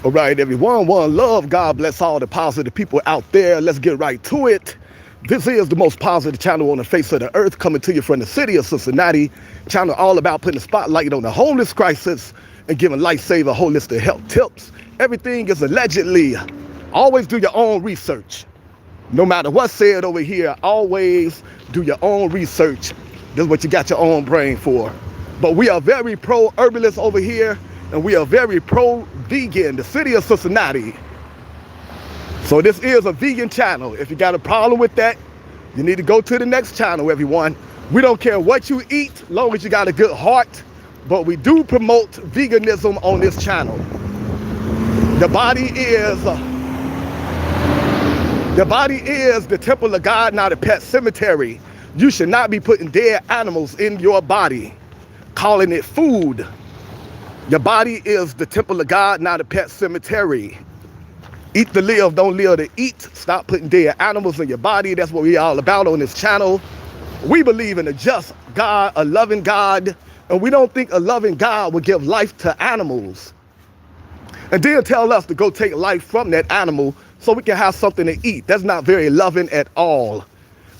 All right, everyone. One love. God bless all the positive people out there. Let's get right to it. This is the most positive channel on the face of the earth, coming to you from the city of Cincinnati. Channel all about putting a spotlight on the homeless crisis and giving lifesaver holistic health tips. Everything is allegedly. Always do your own research. No matter what's said over here, always do your own research. This is what you got your own brain for. But we are very pro-herbalist over here, and we are very pro-vegan, the city of Cincinnati. So this is a vegan channel. If you got a problem with that, you need to go to the next channel, everyone. We don't care what you eat, as long as you got a good heart, but we do promote veganism on this channel. The body is the temple of God, not a pet cemetery. You should not be putting dead animals in your body, calling it food. Your body is the temple of God, not a pet cemetery. Eat to live, don't live to eat. Stop putting dead animals in your body. That's what we all about on this channel. We believe in a just God, a loving God, and we don't think a loving God would give life to animals and then tell us to go take life from that animal so we can have something to eat. That's not very loving at all.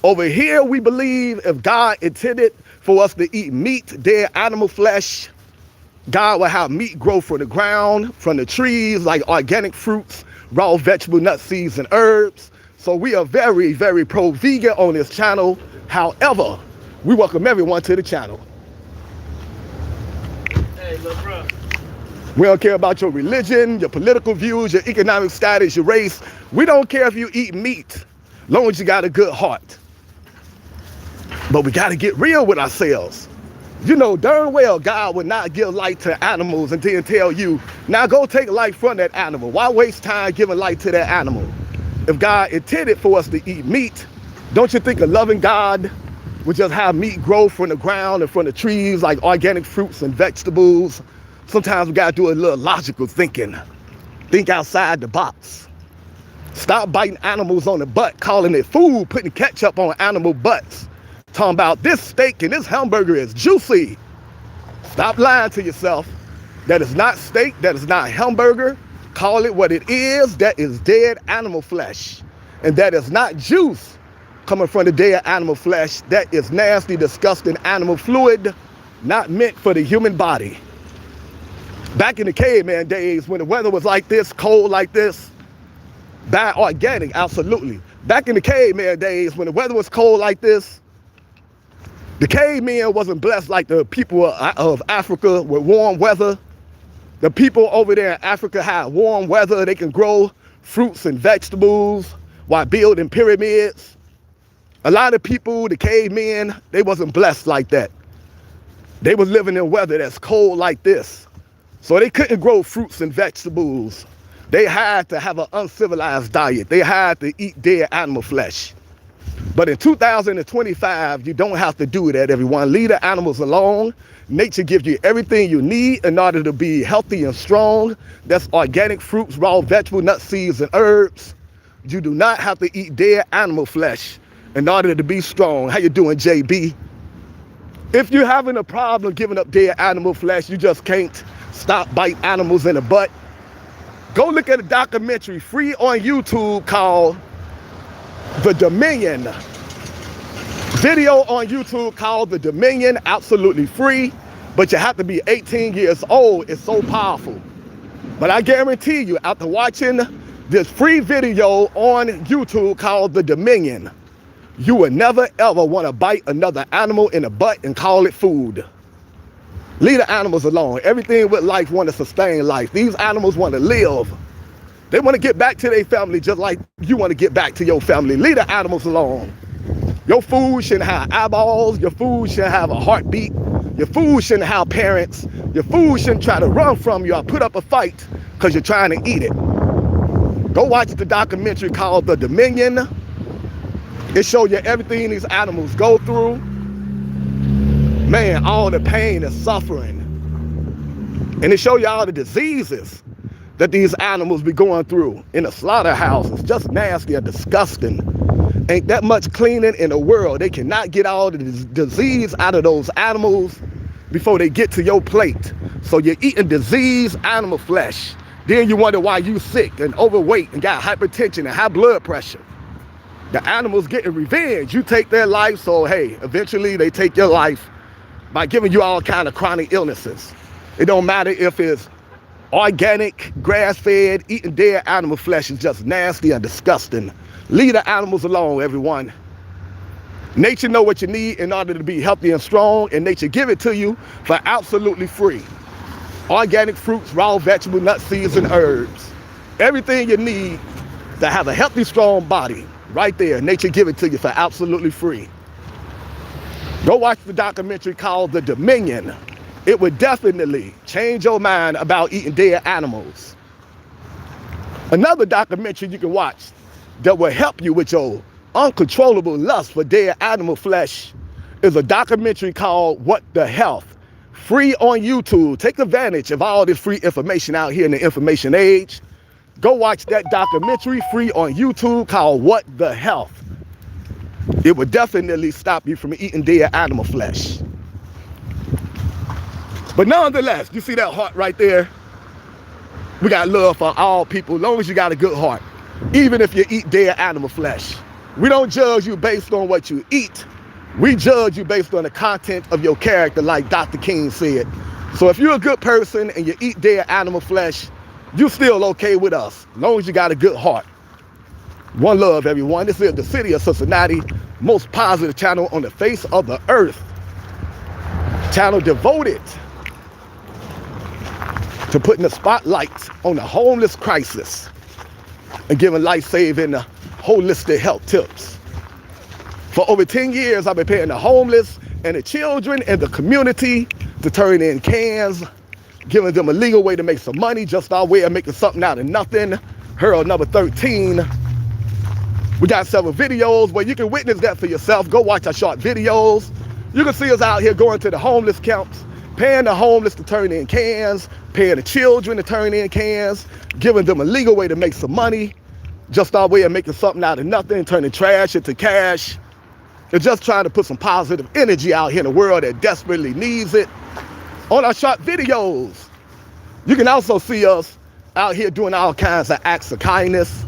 Over here, we believe if God intended for us to eat meat, dead animal flesh, God will have meat grow from the ground, from the trees, like organic fruits, raw vegetable, nuts, seeds, and herbs. So we are very, very pro-vegan on this channel. However, we welcome everyone to the channel. Hey, little bro. We don't care about your religion, your political views, your economic status, your race. We don't care if you eat meat, as long as you got a good heart. But we got to get real with ourselves. You know darn well God would not give life to animals and then tell you, now go take life from that animal. Why waste time giving life to that animal? If God intended for us to eat meat, don't you think a loving God would just have meat grow from the ground and from the trees, like organic fruits and vegetables? Sometimes we got to do a little logical thinking. Think outside the box. Stop biting animals on the butt, calling it food, putting ketchup on animal butts. Talking about this steak and this hamburger is juicy. Stop lying to yourself. That is not steak, that is not hamburger. Call it what it is. That is dead animal flesh. And that is not juice coming from the dead animal flesh. That is nasty, disgusting animal fluid, not meant for the human body. Back in the caveman days, when the weather was like this, cold like this, buy organic, absolutely. Back in the caveman days, when the weather was cold like this, the cavemen wasn't blessed like the people of Africa with warm weather. The people over there in Africa had warm weather. They can grow fruits and vegetables while building pyramids. A lot of people, the cavemen, they wasn't blessed like that. They was living in weather that's cold like this. So they couldn't grow fruits and vegetables. They had to have an uncivilized diet. They had to eat dead animal flesh. But in 2025, you don't have to do that, everyone. Leave the animals alone. Nature gives you everything you need in order to be healthy and strong. That's organic fruits, raw vegetable, nuts, seeds, and herbs. You do not have to eat dead animal flesh in order to be strong. How you doing, JB? If you're having a problem giving up dead animal flesh, you just can't stop biting animals in the butt, go look at a documentary free on YouTube called The Dominion. Video on YouTube called The Dominion, absolutely free, but you have to be 18 years old. It's so powerful. But I guarantee you, after watching this free video on YouTube called The Dominion, you will never ever want to bite another animal in the butt and call it food. Leave the animals alone. Everything with life want to sustain life. These animals want to live. They want to get back to their family just like you want to get back to your family. Leave the animals alone. Your food shouldn't have eyeballs. Your food shouldn't have a heartbeat. Your food shouldn't have parents. Your food shouldn't try to run from you or put up a fight because you're trying to eat it. Go watch the documentary called The Dominion. It shows you everything these animals go through. Man, all the pain and suffering. And it shows you all the diseases that these animals be going through in the slaughterhouse. It's just nasty and disgusting. Ain't that much cleaning in the world. They cannot get all the disease out of those animals before they get to your plate. So you're eating diseased animal flesh. Then you wonder why you sick and overweight and got hypertension and high blood pressure. The animals getting revenge. You take their life, so hey, eventually they take your life by giving you all kind of chronic illnesses. It don't matter if it's organic, grass-fed, eating dead animal flesh is just nasty and disgusting. Leave the animals alone, everyone. Nature know what you need in order to be healthy and strong, and nature give it to you for absolutely free. Organic fruits, raw vegetables, nuts, seeds, and herbs. Everything you need to have a healthy, strong body, right there. Nature give it to you for absolutely free. Go watch the documentary called The Dominion. It would definitely change your mind about eating dead animals. Another documentary you can watch that will help you with your uncontrollable lust for dead animal flesh is a documentary called What the Health. Free on YouTube. Take advantage of all this free information out here in the information age. Go watch that documentary free on YouTube called What the Health. It would definitely stop you from eating dead animal flesh. But nonetheless, you see that heart right there? We got love for all people, as long as you got a good heart. Even if you eat dead animal flesh. We don't judge you based on what you eat. We judge you based on the content of your character, like Dr. King said. So if you're a good person and you eat dead animal flesh, you're still okay with us, as long as you got a good heart. One love, everyone. This is the city of Cincinnati, most positive channel on the face of the earth. Channel devoted to putting the spotlight on the homeless crisis and giving life-saving holistic health tips. For over 10 years, I've been paying the homeless and the children and the community to turn in cans, giving them a legal way to make some money, just our way of making something out of nothing. Hurl number 13. We got several videos where you can witness that for yourself. Go watch our short videos. You can see us out here going to the homeless camps, paying the homeless to turn in cans, paying the children to turn in cans, giving them a legal way to make some money, just our way of making something out of nothing, turning trash into cash. They're just trying to put some positive energy out here in the world that desperately needs it. On our short videos, you can also see us out here doing all kinds of acts of kindness.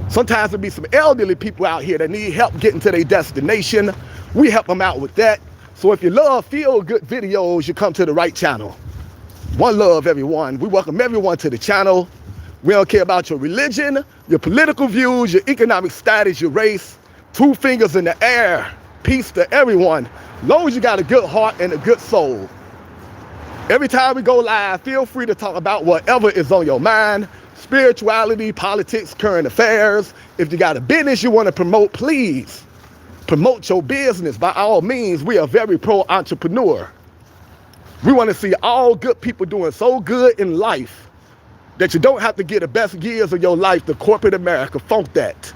Sometimes there'll be some elderly people out here that need help getting to their destination. We help them out with that. So if you love feel-good videos, you come to the right channel. One love, everyone. We welcome everyone to the channel. We don't care about your religion, your political views, your economic status, your race. 2 fingers in the air. Peace to everyone. As long as you got a good heart and a good soul. Every time we go live, feel free to talk about whatever is on your mind. Spirituality, politics, current affairs. If you got a business you want to promote, please promote your business. By all means, we are very pro-entrepreneur. We want to see all good people doing so good in life that you don't have to get the best years of your life to corporate America. Funk that.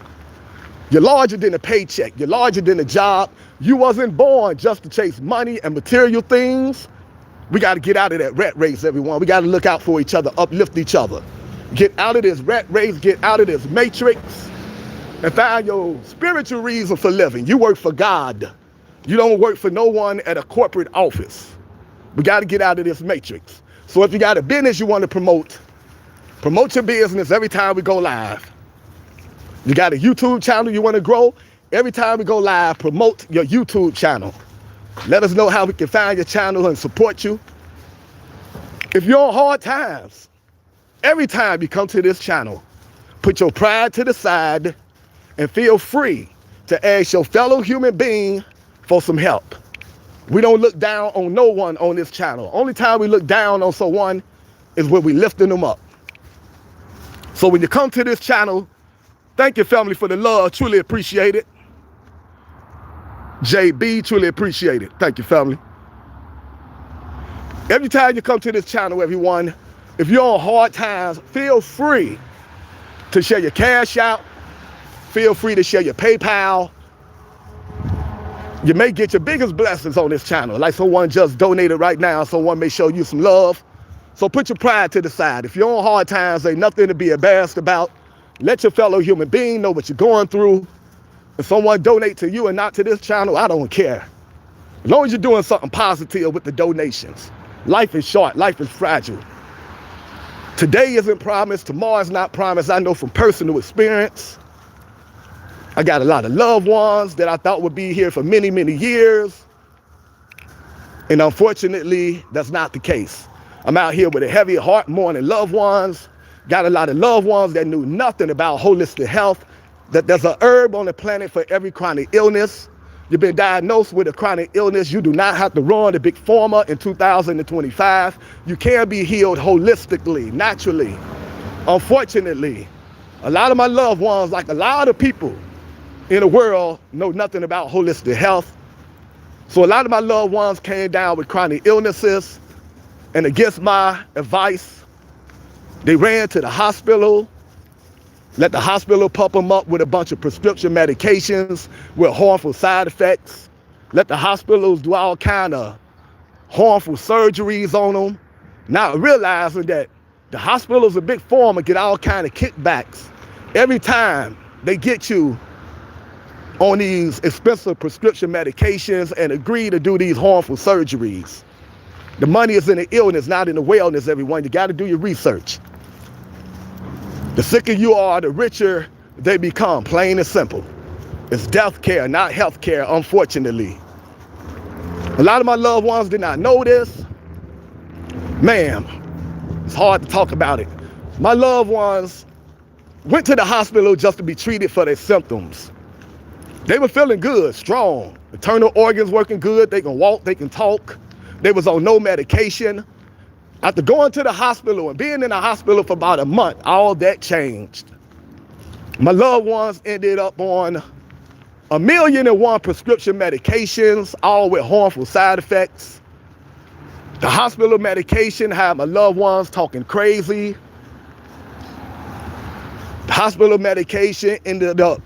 You're larger than a paycheck. You're larger than a job. You wasn't born just to chase money and material things. We got to get out of that rat race, everyone. We got to look out for each other, uplift each other. Get out of this rat race, get out of this matrix, and find your spiritual reason for living. You work for God. You don't work for no one at a corporate office. We got to get out of this matrix. So if you got a business you want to promote your business every time we go live. You got a YouTube channel you want to grow, every time we go live, promote your YouTube channel. Let us know how we can find your channel and support you. If you're on hard times, every time you come to this channel, put your pride to the side and feel free to ask your fellow human being for some help. We don't look down on no one on this channel. Only time we look down on someone is when we lifting them up. So when you come to this channel, thank you, family, for the love. Truly appreciate it. JB, truly appreciate it. Thank you, family. Every time you come to this channel, everyone, if you're on hard times, feel free to share your cash out. Feel free to share your PayPal. You may get your biggest blessings on this channel. Like someone just donated right now, someone may show you some love. So put your pride to the side. If you're on hard times, ain't nothing to be embarrassed about. Let your fellow human being know what you're going through. If someone donate to you and not to this channel, I don't care. As long as you're doing something positive with the donations. Life is short. Life is fragile. Today isn't promised. Tomorrow is not promised. I know from personal experience. I got a lot of loved ones that I thought would be here for many, many years. And unfortunately, that's not the case. I'm out here with a heavy heart mourning loved ones. Got a lot of loved ones that knew nothing about holistic health, that there's an herb on the planet for every chronic illness. You've been diagnosed with a chronic illness. You do not have to run to Big Pharma in 2025. You can be healed holistically, naturally. Unfortunately, a lot of my loved ones, like a lot of people in the world, know nothing about holistic health. So a lot of my loved ones came down with chronic illnesses, and against my advice, they ran to the hospital, let the hospital pump them up with a bunch of prescription medications with harmful side effects. Let the hospitals do all kind of harmful surgeries on them. Not realizing that the hospitals and Big Pharma get all kind of kickbacks every time they get you on these expensive prescription medications and agree to do these harmful surgeries. The money is in the illness, not in the wellness, everyone. You got to do your research. The sicker you are, the richer they become, plain and simple. It's death care, not health care, unfortunately. A lot of my loved ones did not know this. Man, it's hard to talk about it. My loved ones went to the hospital just to be treated for their symptoms. They were feeling good, strong. Internal organs working good. They can walk, they can talk. They was on no medication. After going to the hospital and being in the hospital for about a month, all that changed. My loved ones ended up on 1,000,001 prescription medications, all with harmful side effects. The hospital medication had my loved ones talking crazy. The hospital medication ended up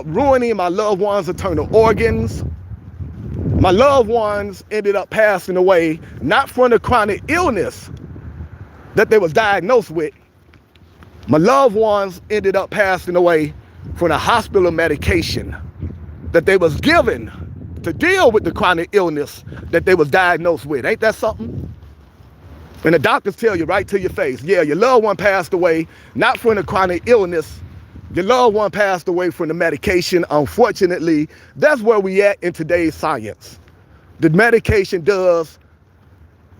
ruining my loved ones' internal organs. My loved ones ended up passing away, not from the chronic illness that they was diagnosed with. My loved ones ended up passing away from the hospital medication that they was given to deal with the chronic illness that they was diagnosed with. Ain't that something? And the doctors tell you right to your face, yeah, your loved one passed away, not from the chronic illness. Your loved one passed away from the medication. Unfortunately, that's where we at in today's science. The medication does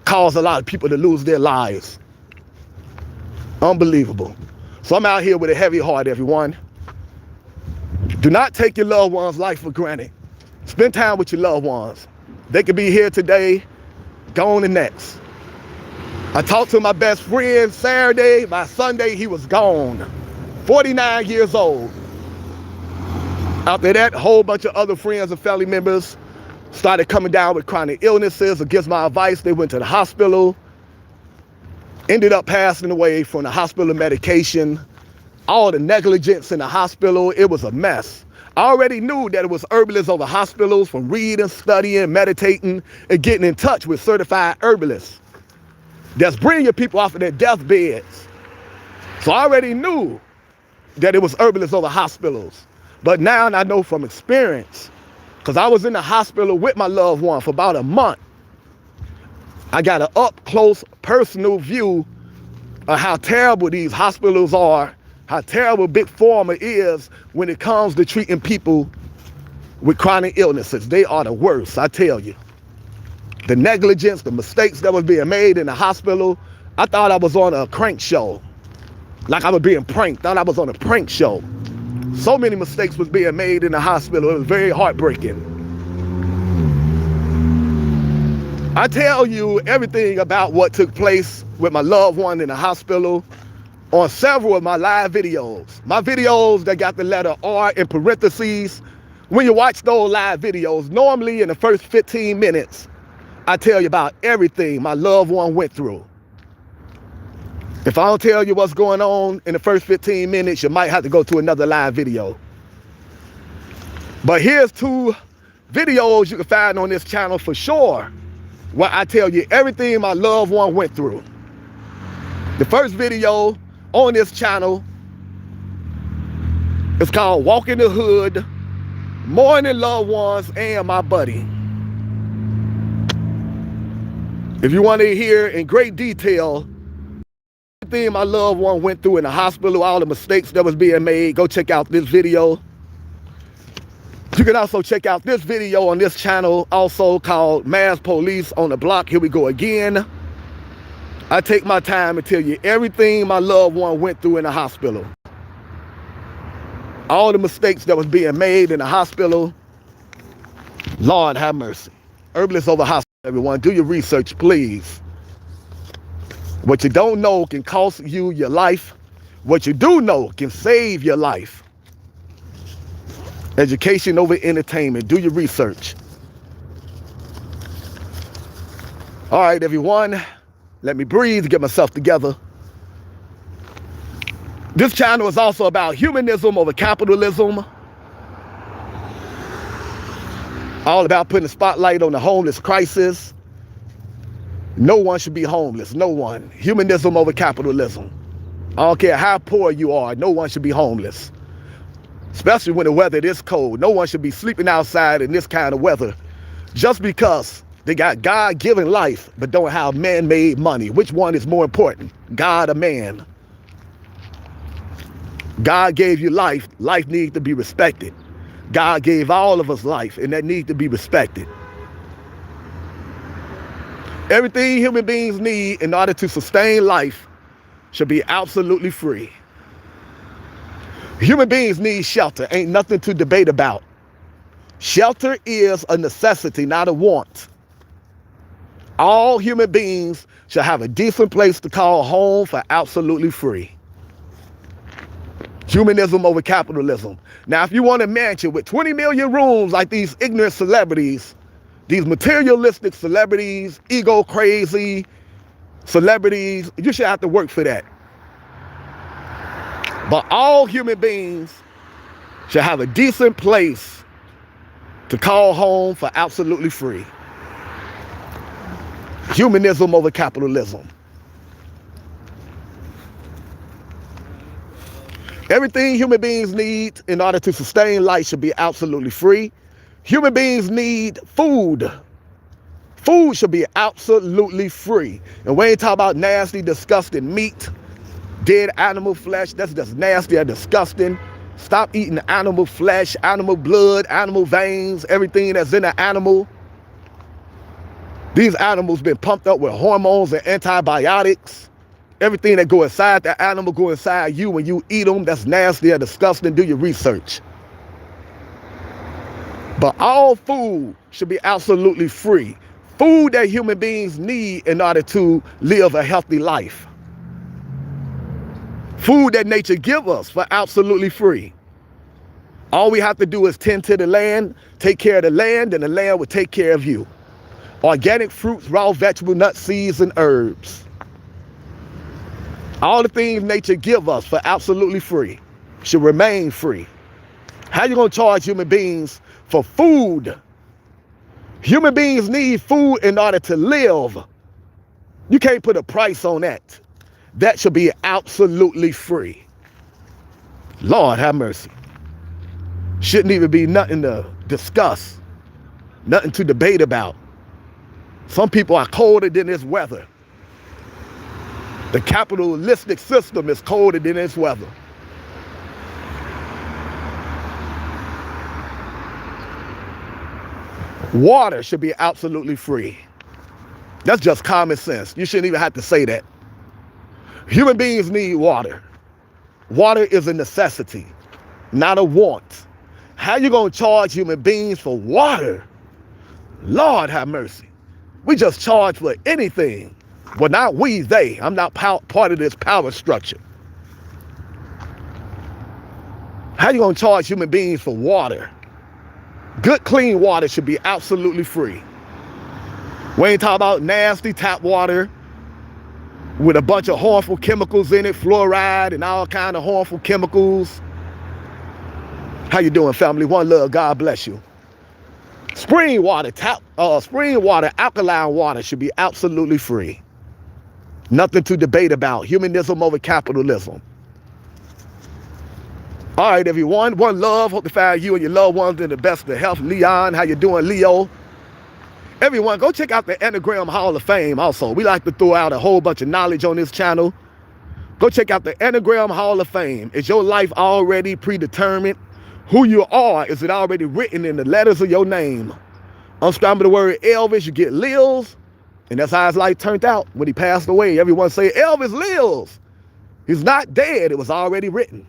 cause a lot of people to lose their lives. Unbelievable. So I'm out here with a heavy heart, everyone. Do not take your loved one's life for granted. Spend time with your loved ones. They could be here today, gone the next. I talked to my best friend Saturday. By Sunday, he was gone. 49 years old. After that, a whole bunch of other friends and family members started coming down with chronic illnesses. Against my advice, they went to the hospital, ended up passing away from the hospital medication, all the negligence in the hospital. It was a mess. I already knew that it was herbalists over hospitals from reading, studying, meditating, and getting in touch with certified herbalists that's bringing people off of their deathbeds. So I already knew that it was herbalists over hospitals. But now I know from experience, because I was in the hospital with my loved one for about a month. I got an up-close personal view of how terrible these hospitals are, how terrible Big Pharma is when it comes to treating people with chronic illnesses. They are the worst, I tell you. The negligence, the mistakes that was being made in the hospital, I thought I was on a crank show. Like I was being pranked, thought I was on a prank show. So many mistakes was being made in the hospital. It was very heartbreaking. I tell you everything about what took place with my loved one in the hospital on several of my live videos. My videos that got the letter R in parentheses. When you watch those live videos, normally in the first 15 minutes, I tell you about everything my loved one went through. If I don't tell you what's going on in the first 15 minutes, you might have to go to another live video. But here's 2 videos you can find on this channel for sure, where I tell you everything my loved one went through. The first video on this channel is called Walking the Hood, Mourning Loved Ones, and My Buddy. If you want to hear in great detail Everything my loved one went through in the hospital, all the mistakes that was being made, go check out this video. You can also check out this video on this channel, also called Mass Police on the Block. Here we go again. I take my time to tell you everything my loved one went through in the hospital. All the mistakes that was being made in the hospital. Lord have mercy. Herbalist over hospital, everyone. Do your research, please. What you don't know can cost you your life. What you do know can save your life. Education over entertainment. Do your research. All right, everyone. Let me breathe, get myself together. This channel is also about humanism over capitalism. All about putting a spotlight on the homeless crisis. No one should be homeless. No one. Humanism over capitalism. I don't care how poor you are. No one should be homeless. Especially when the weather is cold. No one should be sleeping outside in this kind of weather. Just because they got God-given life, but don't have man-made money. Which one is more important? God or man? God gave you life. Life needs to be respected. God gave all of us life, and that needs to be respected. Everything human beings need in order to sustain life should be absolutely free. Human beings need shelter. Ain't nothing to debate about. Shelter is a necessity, not a want. All human beings should have a decent place to call home for absolutely free. Humanism over capitalism. Now, if you want a mansion with 20 million rooms like these ignorant celebrities, these materialistic celebrities, ego crazy celebrities, you should have to work for that. But all human beings should have a decent place to call home for absolutely free. Humanism over capitalism. Everything human beings need in order to sustain life should be absolutely free. Human beings need food. Food should be absolutely free. And we ain't talking about nasty, disgusting meat, dead animal flesh. That's just nasty and disgusting. Stop eating animal flesh, animal blood, animal veins, everything that's in an animal. These animals been pumped up with hormones and antibiotics. Everything that go inside the animal go inside you when you eat them. That's nasty and disgusting. Do your research. But all food should be absolutely free. Food that human beings need in order to live a healthy life. Food that nature give us for absolutely free. All we have to do is tend to the land, take care of the land, and the land will take care of you. Organic fruits, raw vegetable, nuts, seeds, and herbs. All the things nature give us for absolutely free should remain free. How you gonna charge human beings for food? Human beings need food in order to live. You can't put a price on that. That should be absolutely free. Lord have mercy. Shouldn't even be nothing to discuss, nothing to debate about. Some people are colder than this weather. The capitalistic system is colder than this weather. Water should be absolutely free. That's just common sense. You shouldn't even have to say that. Human beings need water. Water is a necessity, not a want. How you gonna charge human beings for water? Lord have mercy. We just charge for anything. Well, not we, they. I'm not part of this power structure. How you gonna charge human beings for water? Good, clean water should be absolutely free. We ain't talking about nasty tap water with a bunch of harmful chemicals in it, fluoride and all kind of harmful chemicals. How you doing, family? One love, God bless you. Spring water, alkaline water should be absolutely free. Nothing to debate about. Humanism over capitalism. All right, everyone. One love. Hope to find you and your loved ones in the best of health. Leon, how you doing, Leo? Everyone, go check out the Anagram Hall of Fame also. We like to throw out a whole bunch of knowledge on this channel. Go check out the Enneagram Hall of Fame. Is your life already predetermined? Who you are, is it already written in the letters of your name? Unscramble the word Elvis, you get Lils. And that's how his life turned out when he passed away. Everyone say, Elvis lives. He's not dead. It was already written.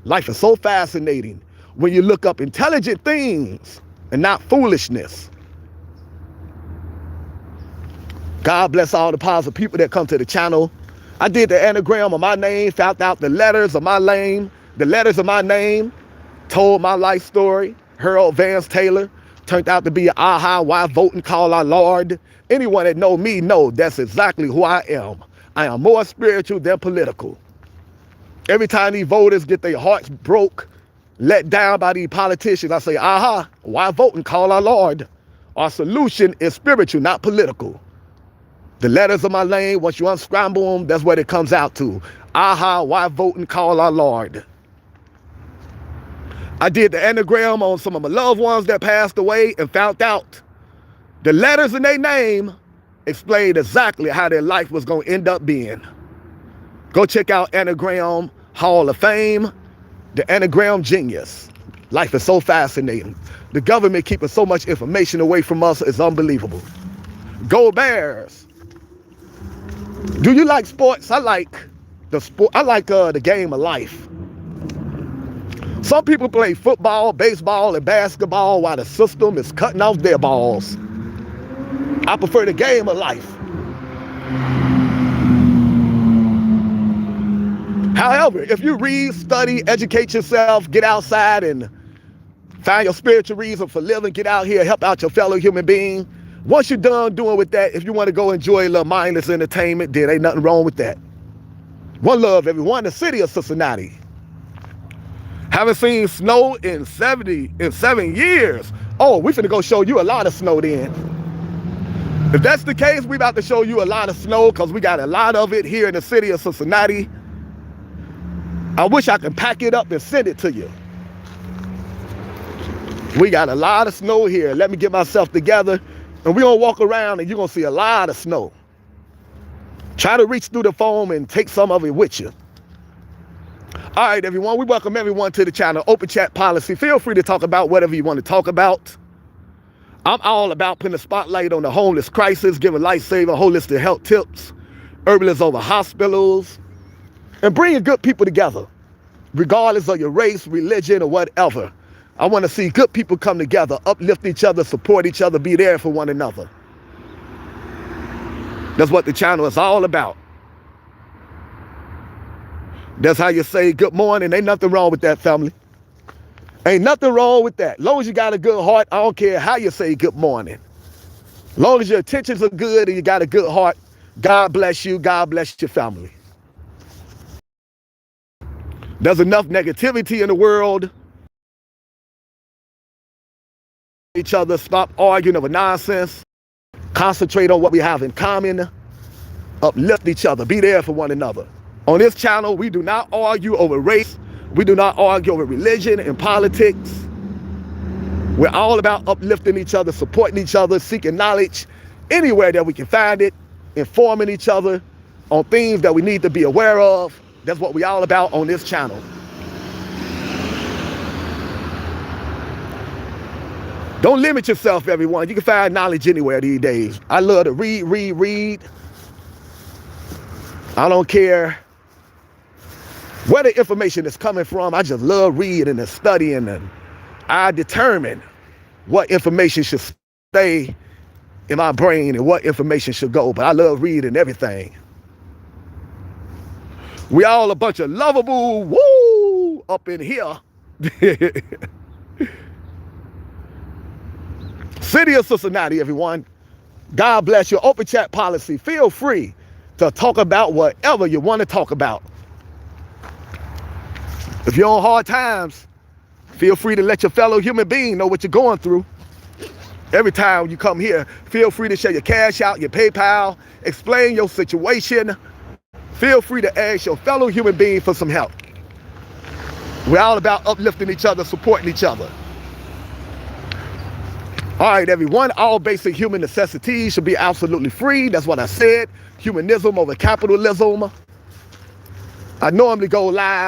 Life is so fascinating when you look up intelligent things and not foolishness. God bless all the positive people that come to the channel. I did the anagram of my name, found out the letters of my name, told my life story. Harold Vance Taylor turned out to be an aha, why vote and call our Lord. Anyone that know me know that's exactly who I am. I am more spiritual than political. Every time these voters get their hearts broke, let down by these politicians, I say, aha, why vote and call our Lord? Our solution is spiritual, not political. The letters of my name, once you unscramble them, that's what it comes out to. Aha, why vote and call our Lord? I did the anagram on some of my loved ones that passed away and found out the letters in their name explained exactly how their life was going to end up being. Go check out Anagram Hall of Fame, the Anagram Genius. Life is so fascinating. The government keeping so much information away from us is unbelievable. Go Bears. Do you like sports? I like the sport. I like the game of life. Some people play football, baseball, and basketball while the system is cutting off their balls. I prefer the game of life. However, if you read, study, educate yourself, get outside and find your spiritual reason for living, get out here, help out your fellow human being. Once you're done doing with that, if you want to go enjoy a little mindless entertainment, then ain't nothing wrong with that. One love, everyone. The city of Cincinnati. Haven't seen snow in 7 years. Oh, we finna go show you a lot of snow then. If that's the case, we about to show you a lot of snow because we got a lot of it here in the city of Cincinnati. I wish I could pack it up and send it to you. We got a lot of snow here. Let me get myself together and we're gonna walk around and you're gonna see a lot of snow. Try to reach through the foam and take some of it with you. All right, everyone, we welcome everyone to the channel. Open chat policy. Feel free to talk about whatever you want to talk about. I'm all about putting a spotlight on the homeless crisis, giving life-saving holistic health tips, herbalists over hospitals, and bringing good people together, regardless of your race, religion, or whatever. I want to see good people come together, uplift each other, support each other, be there for one another. That's what the channel is all about. That's how you say good morning. Ain't nothing wrong with that, family. Ain't nothing wrong with that. As long as you got a good heart, I don't care how you say good morning. As long as your intentions are good and you got a good heart, God bless you. God bless your family. There's enough negativity in the world. Each other, stop arguing over nonsense. Concentrate on what we have in common. Uplift each other. Be there for one another. On this channel, we do not argue over race. We do not argue over religion and politics. We're all about uplifting each other, supporting each other, seeking knowledge anywhere that we can find it, informing each other on things that we need to be aware of. That's what we're all about on this channel. Don't limit yourself, everyone. You can find knowledge anywhere these days. I love to read. I don't care where the information is coming from. I just love reading and studying, and I determine what information should stay in my brain and what information should go. But I love reading everything. We all a bunch of lovable woo up in here. City of Cincinnati, everyone. God bless you. Open chat policy. Feel free to talk about whatever you want to talk about. If you're on hard times, feel free to let your fellow human being know what you're going through. Every time you come here, feel free to share your cash out, your PayPal, explain your situation. Feel free to ask your fellow human being for some help. We're all about uplifting each other, supporting each other. All right, everyone, all basic human necessities should be absolutely free. That's what I said. Humanism over capitalism. I normally go live